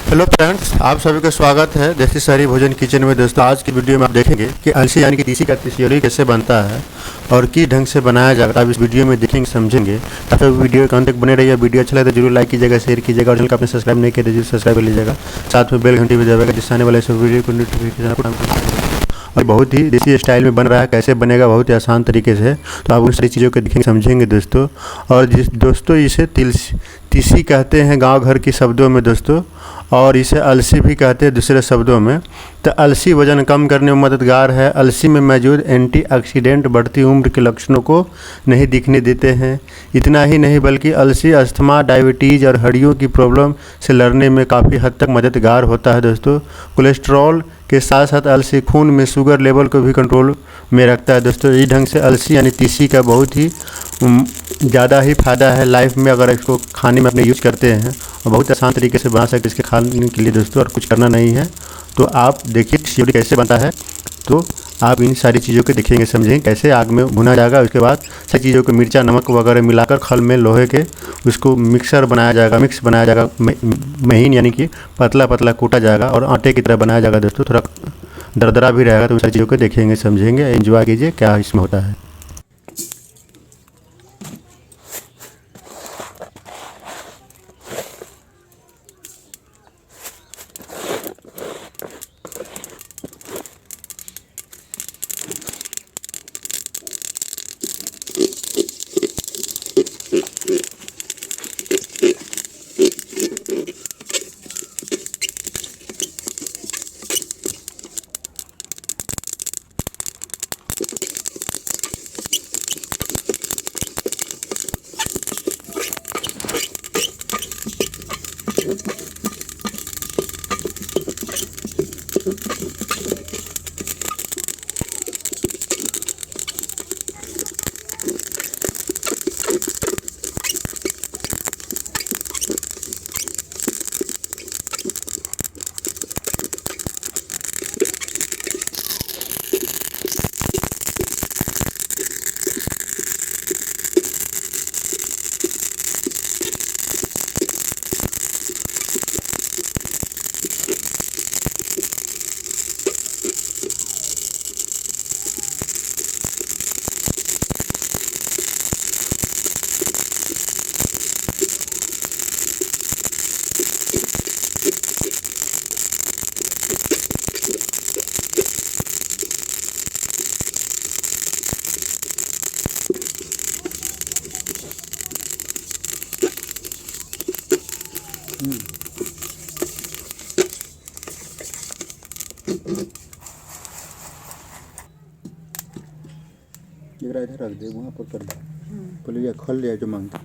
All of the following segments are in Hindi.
हेलो फ्रेंड्स, आप सभी का स्वागत है देसी शहरी भोजन किचन में। दोस्तों, आज की वीडियो में आप देखेंगे कि अलसी यानी कि तीसी का तिसियोरी कैसे बनता है और किस ढंग से बनाया जाएगा। आप इस वीडियो में देखेंगे, समझेंगे। आप वीडियो के अंत तक बने रहिए। वीडियो अच्छा लगे तो जरूर लाइक कीजिएगा, शेयर कीजिएगा और चैनल को आपने सब्सक्राइब नहीं किया तो जरूर सब्सक्राइब कर लीजिएगा। साथ में बेल घंटी भी दबाएगा, जिससे आने वाले सब वीडियो को नोटिफिकेशन। और बहुत ही देसी स्टाइल में बन रहा है। कैसे बनेगा, बहुत ही आसान तरीके से। तो आप उन सारी चीज़ों को देखेंगे, समझेंगे दोस्तों। और जिस दोस्तों इसे तीसी कहते हैं गांव घर के शब्दों में दोस्तों, और इसे अलसी भी कहते हैं दूसरे शब्दों में। तो अलसी वजन कम करने में मददगार है। अलसी में मौजूद एंटीऑक्सीडेंट बढ़ती उम्र के लक्षणों को नहीं दिखने देते हैं। इतना ही नहीं बल्कि अलसी अस्थमा, डायबिटीज़ और हड्डियों की प्रॉब्लम से लड़ने में काफ़ी हद तक मददगार होता है दोस्तों। कोलेस्ट्रॉल के साथ साथ अलसी खून में शुगर लेवल को भी कंट्रोल में रखता है दोस्तों। इस ढंग से अलसी यानी तीसी का बहुत ही ज़्यादा ही फ़ायदा है लाइफ में, अगर इसको खाने में अपने यूज करते हैं। और बहुत आसान तरीके से बना सकते इसके खाने के लिए दोस्तों, और कुछ करना नहीं है। तो आप देखिए तिसियोरी कैसे बनता है। तो आप इन सारी चीज़ों को देखेंगे, समझेंगे कैसे आग में भुना जाएगा। उसके बाद सारी चीज़ों को मिर्चा, नमक वगैरह मिलाकर खल में लोहे के उसको मिक्स बनाया जाएगा। महीन यानी कि पतला पतला कूटा जाएगा और आटे की तरह बनाया जाएगा दोस्तों। थोड़ा दरदरा भी रहेगा। तो उन सारी चीज़ों को देखेंगे, समझेंगे, एंजॉय कीजिए क्या इसमें होता है। इधर रख दे, वहाँ पर कर दे। पहले ये खल लिया जो मांगता।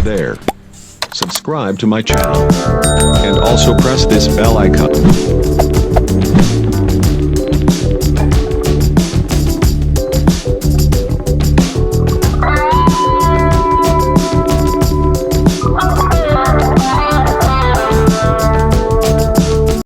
there. Subscribe to my channel. And also press this bell icon.